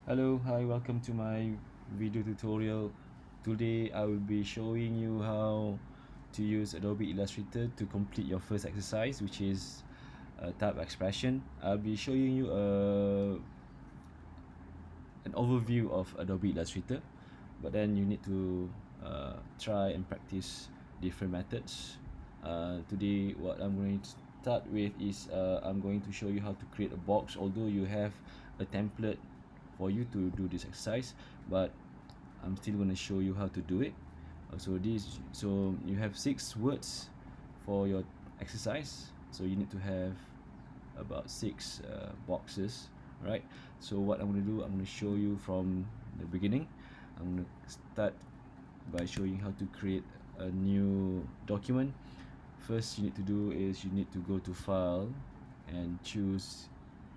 Hello, hi, welcome to my video tutorial. Today I will be showing you how to use Adobe Illustrator to complete your first exercise, which is type expression. I'll be showing you an overview of Adobe Illustrator, but then you need to try and practice different methods. Today what I'm going to start with is I'm going to show you how to create a box, although you have a template for you to do this exercise, but I'm still going to show you how to do it. So you have 6 words for your exercise, so you need to have about 6 boxes, right? So what I'm going to do, I'm going to show you from the beginning. I'm going to start by showing how to create a new document. First you need to do is you need to go to file and choose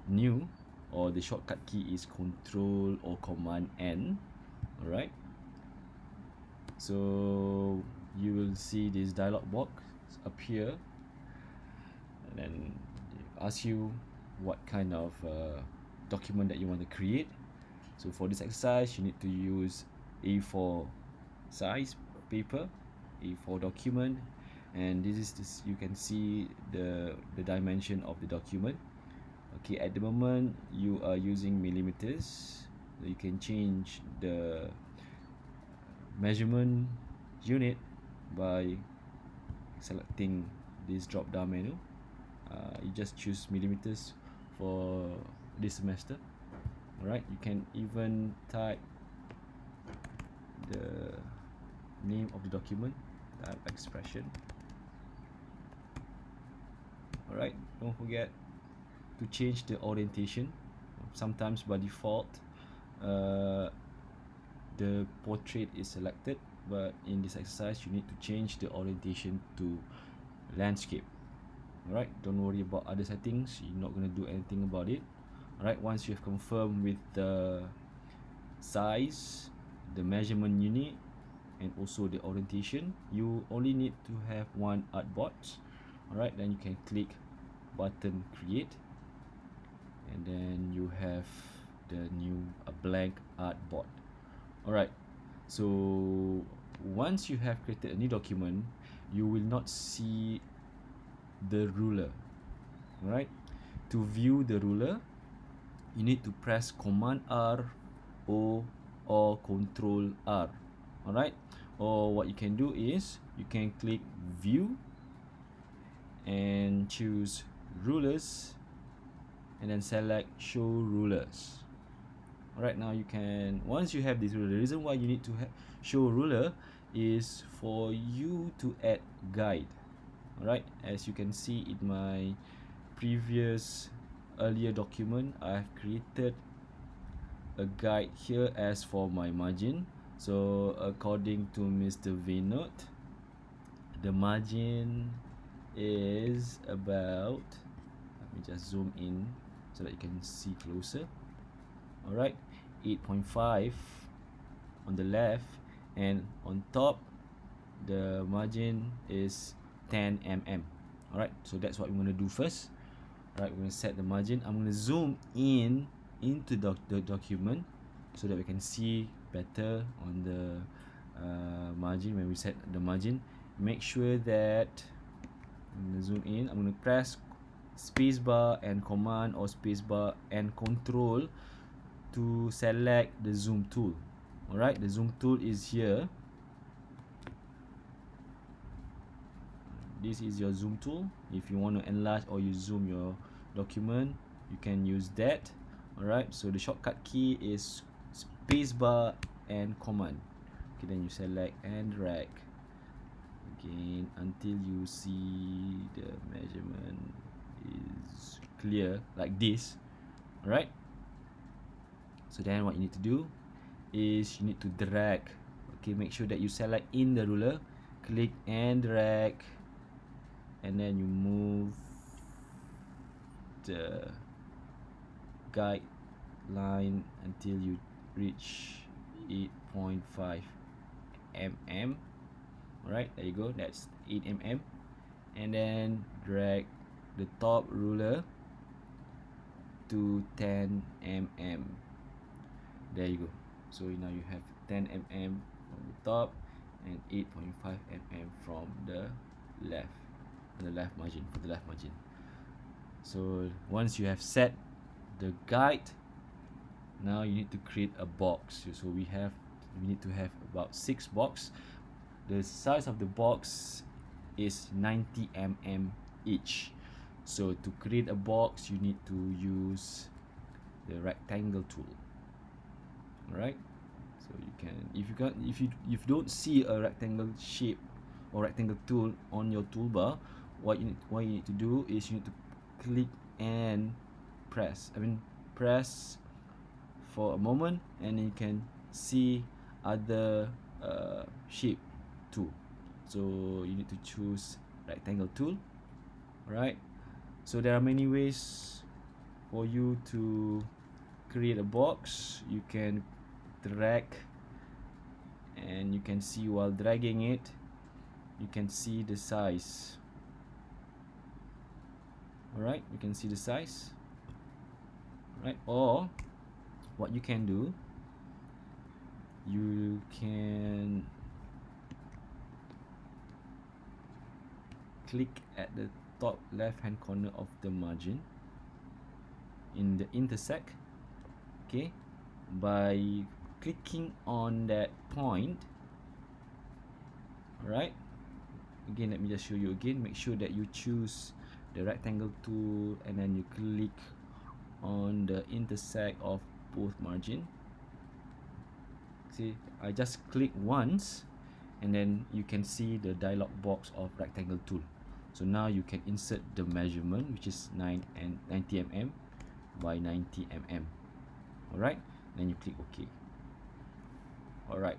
new, or the shortcut key is Control or Command N. Alright, so you will see this dialog box appear, and then ask you what kind of document that you want to create. So for this exercise you need to use A4 size paper, A4 document, and this you can see the dimension of the document. Okay, at the moment you are using millimeters. You can change the measurement unit by selecting this drop down menu. You just choose millimeters for this semester. Alright, you can even type the name of the document, type expression. Alright, don't forget to change the orientation. Sometimes by default the portrait is selected, but in this exercise you need to change the orientation to landscape. Alright, don't worry about other settings, you're not going to do anything about it. Alright, once you have confirmed with the size, the measurement unit, and also the orientation, you only need to have one artboard. Alright, then you can click button create, and then you have the new blank artboard. Alright, so once you have created a new document, you will not see the ruler. Alright, to view the ruler you need to press Command R or Control R. Alright, or what you can do is you can click view and choose rulers, and then select show rulers. Alright, now you can, once you have this ruler, the reason why you need to show ruler is for you to add guide. Alright, as you can see in my previous earlier document, I have created a guide here as for my margin. So according to Mr. Vinod, the margin is about, let me just zoom in so that you can see closer. Alright, 8.5 on the left, and on top the margin is 10 mm. Alright, so that's what we're going to do first. Alright, we're going to set the margin. I'm going to zoom in into the document so that we can see better on the margin. When we set the margin, make sure that I'm going to zoom in. I'm going to press spacebar and command, or spacebar and control to select the zoom tool. Alright, the zoom tool is here. This is your zoom tool. If you want to enlarge or you zoom your document, you can use that. Alright, so the shortcut key is spacebar and command. Okay, then you select and drag again until you see the measurement is clear like this. Alright, so then what you need to do is you need to drag. Okay, make sure that you select in the ruler, click and drag, and then you move the guideline until you reach 8.5 mm. Alright, there you go, that's 8 mm. And then drag the top ruler to 10 mm. There you go. So now you have 10 mm from the top and 8.5 mm from the left, margin, for the left margin. So once you have set the guide, now you need to create a box. So we need to have about 6 box. The size of the box is 90 mm each. So to create a box, you need to use the rectangle tool. Alright, so you can, if you don't see a rectangle shape or rectangle tool on your toolbar, what you need to do is you need to click and press. Press for a moment, and you can see other shape tool. So you need to choose rectangle tool. Right, so there are many ways for you to create a box. You can drag, and you can see while dragging it, you can see the size. Alright, you can see the size. Right, or what you can do, you can click at the top left hand corner of the margin in the intersect. Okay, by clicking on that point. Alright, again, let me just show you again. Make sure that you choose the rectangle tool, and then you click on the intersect of both margin. See, I just click once, and then you can see the dialog box of rectangle tool. So now you can insert the measurement, which is 90 mm by 90 mm. Alright, then you click OK. Alright,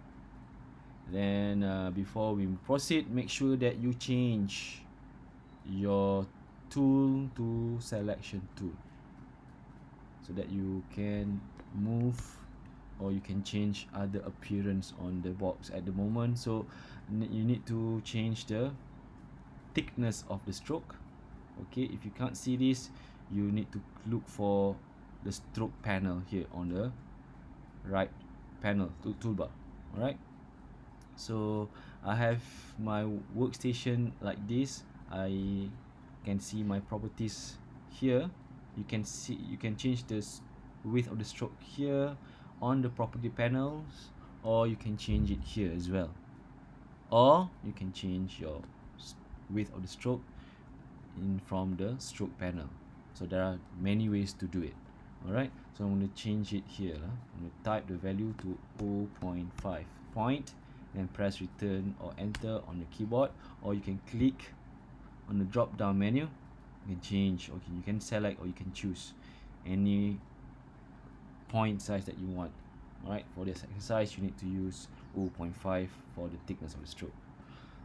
then before we proceed, make sure that you change your tool to selection tool, so that you can move, or you can change other appearance on the box at the moment. So you need to change the thickness of the stroke. Okay, if you can't see this, you need to look for the stroke panel here on the right panel toolbar. Alright, so I have my workstation like this. I can see my properties here. You can change the width of the stroke here on the property panels, or you can change it here as well, or you can change your width of the stroke from the stroke panel. So there are many ways to do it. Alright, so I'm going to change it here. I'm going to type the value to 0.5 point, then press return or enter on the keyboard, or you can click on the drop down menu. You can change, okay, you can select, or you can choose any point size that you want. Alright, for this exercise you need to use 0.5 for the thickness of the stroke.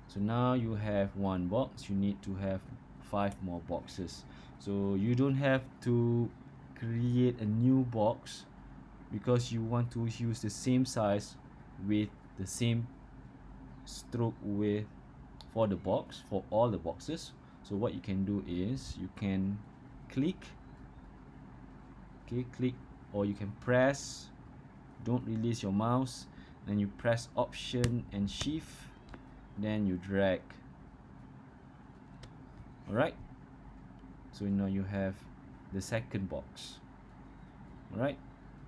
So now you have one box, you need to have 5 more boxes. So you don't have to create a new box, because you want to use the same size with the same stroke width for the box, for all the boxes. So what you can do is you can click, or you can press, don't release your mouse, then you press option and shift, then you drag. Alright, so now you have the second box. Alright,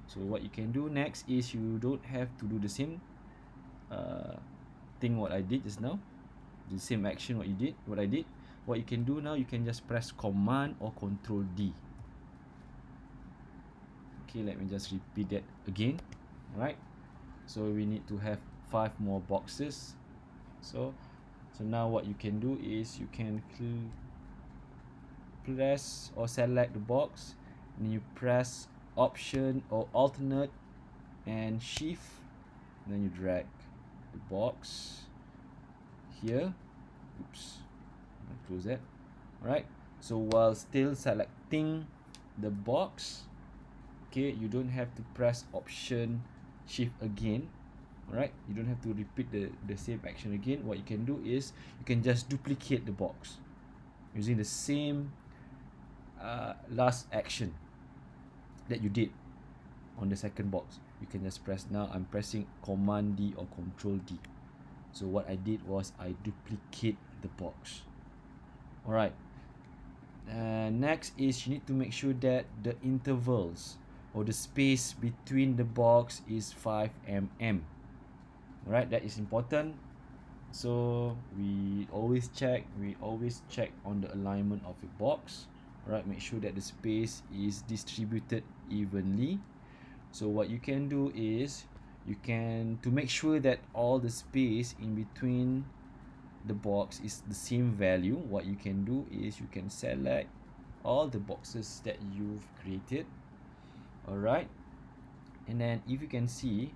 so what you can do next is, you don't have to do the same thing what I did just now, the same action what I did. What you can do now, you can just press Command or Control D. Okay, let me just repeat that again. Alright, so we need to have 5 more boxes. So now what you can do is, you can press or select the box, and you press option or alternate and shift, and then you drag the box here. Oops, I'm gonna close that. Alright, so while still selecting the box, okay, you don't have to press option shift again. Alright, you don't have to repeat the same action again. What you can do is, you can just duplicate the box using the same last action that you did on the second box. you can just press. Now I'm pressing Command D or Control D. So what I did was I duplicate the box. Alright. Next is you need to make sure that the intervals or the space between the box is 5 mm. Alright, that is important. So we always check on the alignment of your box. Alright, make sure that the space is distributed evenly. So what you can do is to make sure that all the space in between the box is the same value, what you can do is you can select all the boxes that you've created. Alright, and then if you can see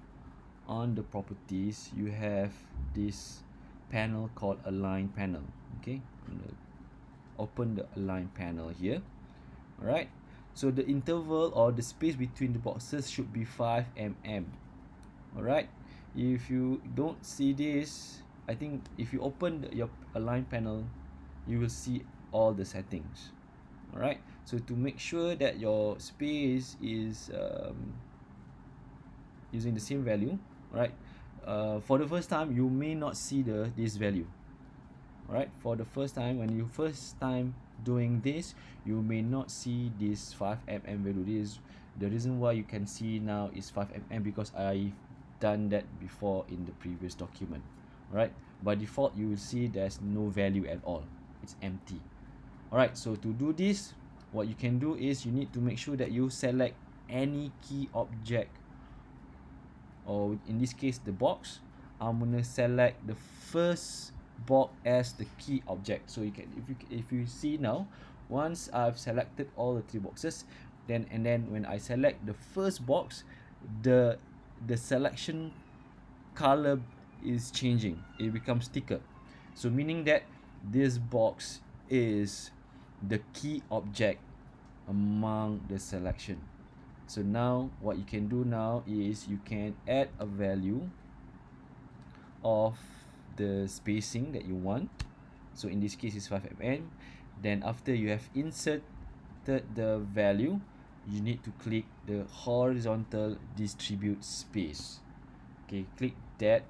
on the properties, you have this panel called align panel. Okay, I'm gonna open the align panel here. Alright, so the interval or the space between the boxes should be 5 mm. Alright, if you don't see this, I think if you open your align panel, you will see all the settings. Alright, so to make sure that your space is using the same value, right? For the first time, you may not see this value. Alright, for the first time, when you first time doing this, you may not see this 5 mm value. This the reason why you can see now is 5 mm because I've done that before in the previous document. Alright, by default you will see there's no value at all, it's empty. Alright, so to do this, what you can do is you need to make sure that you select any key object, or in this case the box. I'm gonna select the first box as the key object. So you can, if you see now, once I've selected all the 3 boxes, then when I select the first box, the selection color is changing, it becomes thicker. So meaning that this box is the key object among the selection. So now what you can do now is you can add a value of the spacing that you want. So in this case it's 5 mm. Then after you have inserted the value, you need to click the horizontal distribute space. Okay, click that.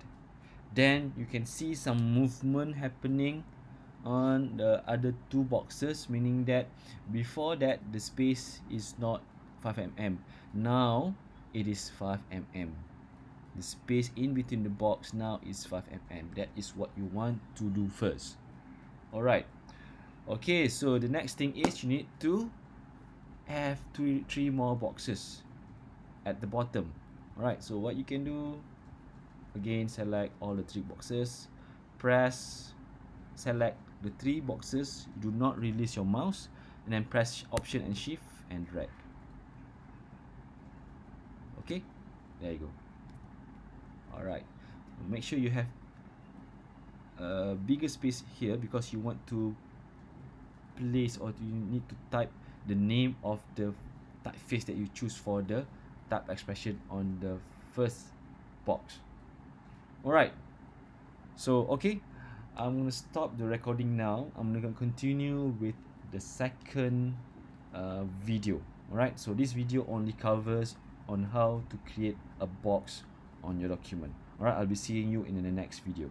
Then you can see some movement happening on the other 2 boxes, meaning that before that the space is not 5 mm. Now it is 5 mm. The space in between the box now is 5 mm. That is what you want to do first. Alright. Okay, so the next thing is you need to have 3 more boxes at the bottom. Alright, so what you can do, again select all the 3 boxes, select the 3 boxes, do not release your mouse, and then press Option and Shift and drag. Okay, there you go. Alright, make sure you have a bigger space here because you want to place, or you need to type the name of the typeface that you choose for the type expression on the first box. Alright, so okay, I'm gonna stop the recording now. I'm gonna continue with the second video. Alright, so this video only covers on how to create a box on your document. Alright, I'll be seeing you in the next video.